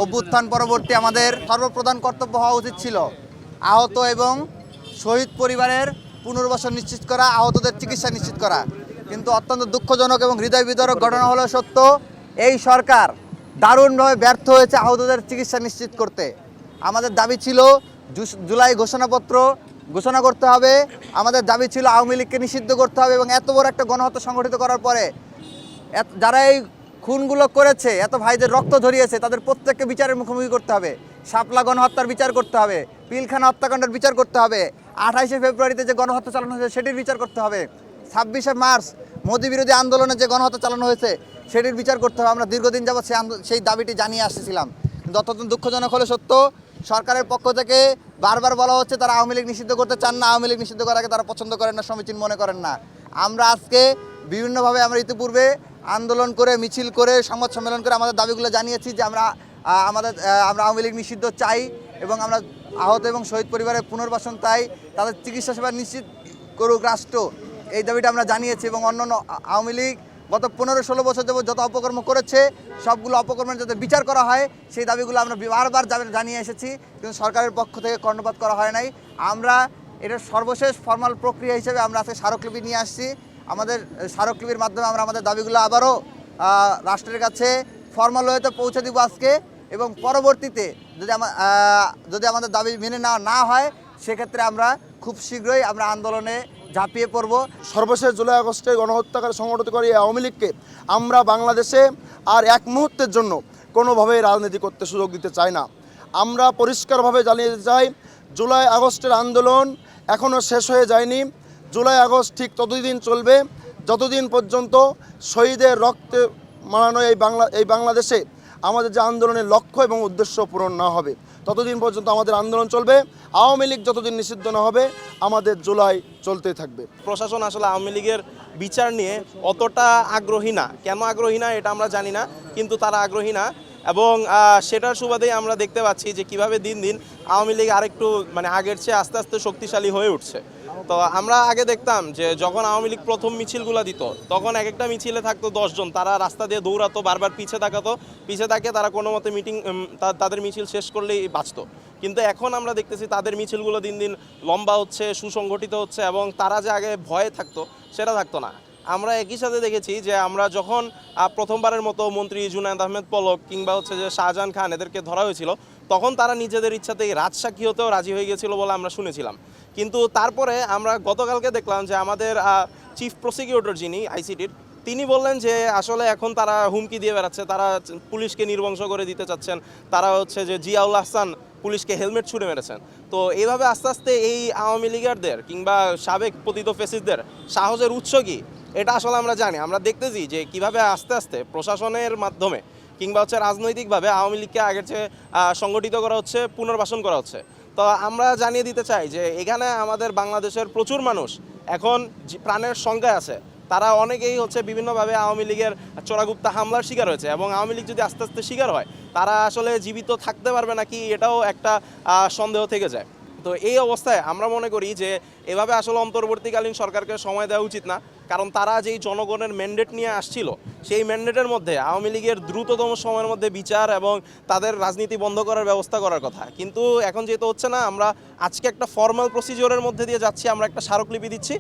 অভ্যুত্থান পরবর্তী আমাদের সর্বপ্রধান কর্তব্য হওয়া উচিত ছিল আহত এবং শহীদ পরিবারের পুনর্বাসন নিশ্চিত করা, আহতদের চিকিৎসা নিশ্চিত করা। কিন্তু অত্যন্ত দুঃখজনক এবং হৃদয় বিদারক ঘটনা হলো সত্য, এই সরকার দারুণভাবে ব্যর্থ হয়েছে আহতদের চিকিৎসা নিশ্চিত করতে। আমাদের দাবি ছিল জুলাই ঘোষণাপত্র ঘোষণা করতে হবে, আমাদের দাবি ছিল আওয়ামী লীগকে নিষিদ্ধ করতে হবে এবং এত বড় একটা গণহত্যা সংগঠিত করার পরে যারা এই খুনগুলো করেছে, এত ভাইদের রক্ত ঝরিয়েছে, তাদের প্রত্যেককে বিচারের মুখোমুখি করতে হবে। শাপলা গণহত্যার বিচার করতে হবে, পিলখানা হত্যাকাণ্ডের বিচার করতে হবে, 28শে ফেব্রুয়ারিতে যে গণহত্যা চালানো হয়েছে সেটির বিচার করতে হবে, 26শে মার্চ মোদি বিরোধী আন্দোলনে যে গণহত্যা চালানো হয়েছে সেটির বিচার করতে হবে। আমরা দীর্ঘদিন যাবৎ সেই দাবিটি জানিয়ে আসতেছিলাম। কিন্তু অত্যন্ত দুঃখজনক হলে সত্য, সরকারের পক্ষ থেকে বারবার বলা হচ্ছে তারা আওয়ামী লীগ নিষিদ্ধ করতে চান না, আওয়ামী লীগ নিষিদ্ধ করাকে তারা পছন্দ করেন না, সমীচীন মনে করেন না। আমরা আজকে বিভিন্নভাবে আমরা ইতিপূর্বে আন্দোলন করে, মিছিল করে, সংবাদ সম্মেলন করে আমাদের দাবিগুলো জানিয়েছি যে আমরা আওয়ামী লীগ নিষিদ্ধ চাই এবং আমরা আহত এবং শহীদ পরিবারের পুনর্বাসন চাই, তাদের চিকিৎসা সেবা নিশ্চিত করুক রাষ্ট্র, এই দাবিটা আমরা জানিয়েছি। এবং অন্যান্য আওয়ামী লীগ গত 15-16 বছর যাবত যত অপকর্ম করেছে সবগুলো অপকর্মের যাতে বিচার করা হয় সেই দাবিগুলো আমরা বারবার জানিয়ে এসেছি, কিন্তু সরকারের পক্ষ থেকে কর্ণপাত করা হয় নাই। আমরা এটার সর্বশেষ ফর্মাল প্রক্রিয়া হিসেবে আমরা আজকে স্মারকলিপি নিয়ে আসছি। আমাদের স্মারকলিপির মাধ্যমে আমরা আমাদের দাবিগুলো আবারও রাষ্ট্রের কাছে ফর্মাল ওয়েতে পৌঁছে দিব আজকে, এবং পরবর্তীতে যদি আমাদের দাবি মেনে না হয় সেক্ষেত্রে আমরা খুব শীঘ্রই আমরা আন্দোলনে ঝাঁপিয়ে পড়ব। সর্বশেষ জুলাই আগস্টে গণহত্যাকারী সংগঠিত করে আওয়ামী লীগকে আমরা বাংলাদেশে আর এক মুহূর্তের জন্য কোনোভাবেই রাজনীতি করতে সুযোগ দিতে চাই না। আমরা পরিষ্কারভাবে জানিয়ে দিতে চাই, জুলাই আগস্টের আন্দোলন এখনও শেষ হয়ে যায়নি। জুলাই আগস্ট ঠিক ততদিন চলবে যতদিন পর্যন্ত শহীদের রক্তে মানানো এই বাংলাদেশে আমাদের যে আন্দোলনের লক্ষ্য এবং উদ্দেশ্য পূরণ না হবে ততদিন পর্যন্ত আমাদের আন্দোলন চলবে। আওয়ামী লীগ যতদিন নিষিদ্ধ না হবে আমাদের জুলাই চলতেই থাকবে। প্রশাসন আসলে আওয়ামী লীগের বিচার নিয়ে অতটা আগ্রহী না। কেন আগ্রহী না এটা আমরা জানি না, কিন্তু তারা আগ্রহী না। এবং সেটার সুবাদেই আমরা দেখতে পাচ্ছি যে কিভাবে দিন দিন আওয়ামী লীগ আরেকটু আগের চেয়ে আস্তে আস্তে শক্তিশালী হয়ে উঠছে। তো আমরা আগে দেখতাম যে যখন আওয়ামী লীগ প্রথম মিছিলগুলো দিত তখন এক একটা মিছিলে থাকতো 10 জন, তারা রাস্তা দিয়ে দৌড়াতো, বারবার পিছে তাকে তারা কোনো মতে তাদের মিছিল শেষ করলেই বাঁচত। কিন্তু এখন আমরা দেখতেছি তাদের মিছিলগুলো দিন দিন লম্বা হচ্ছে, সুসংগঠিত হচ্ছে, এবং তারা যে আগে ভয়ে থাকতো সেটা থাকতো না। আমরা একই সাথে দেখেছি যে আমরা যখন প্রথমবারের মতো মন্ত্রী জুনায়েদ আহমেদ পলক কিংবা যে শাহজাহান খান এদেরকে ধরা হয়েছিল তখন তারা নিজেদের ইচ্ছাতেই রাজসাক্ষী হতেও রাজি হয়ে গেছিল বলে আমরা শুনেছিলাম। কিন্তু তারপরে আমরা গতকালকে দেখলাম যে আমাদের চিফ প্রসিকিউটর যিনি আইসিটির, তিনি বললেন যে আসলে এখন তারা হুমকি দিয়ে বেড়াচ্ছে, তারা পুলিশকে নির্বংশ করে দিতে চাচ্ছেন, তারা যে জিয়াউল আহসান পুলিশকে হেলমেট ছুঁড়ে মেরেছেন। তো এইভাবে আস্তে আস্তে এই আওয়ামী লীগারদের কিংবা সাবেক পতিত ফেসিসদের সাহসের উৎস কি এটা আসলে আমরা জানি। আমরা দেখতেছি যে কিভাবে আস্তে আস্তে প্রশাসনের মাধ্যমে কিংবা রাজনৈতিকভাবে আওয়ামী লীগকে আগের চেয়ে সংগঠিত করা হচ্ছে, পুনর্বাসন করা হচ্ছে। তো আমরা জানিয়ে দিতে চাই যে এখানে আমাদের বাংলাদেশের প্রচুর মানুষ এখন প্রাণের শঙ্কায় আছে। তারা অনেকেই বিভিন্নভাবে আওয়ামী লীগের চোরাগুপ্তা হামলার শিকার হয়েছে, এবং আওয়ামী লীগ যদি আস্তে আস্তে শিকার হয় তারা আসলে জীবিত থাকতে পারবে নাকি এটাও একটা সন্দেহ থেকে যায়। তো এই অবস্থায় আমরা মনে করি যে এভাবে আসলে অন্তর্বর্তীকালীন সরকারকে সময় দেওয়া উচিত না, কারণ তারা যেই জনগণের ম্যান্ডেট নিয়ে আসছিল সেই ম্যান্ডেটের মধ্যে আওয়ামী লীগের দ্রুততম সময়ের মধ্যে বিচার এবং তাদের রাজনীতি বন্ধ করার ব্যবস্থা করার কথা। কিন্তু এখন যেহেতু হচ্ছে না, আমরা আজকে একটা ফর্মাল প্রসিজিওরের মধ্যে দিয়ে যাচ্ছি, আমরা একটা স্মারকলিপি দিচ্ছি।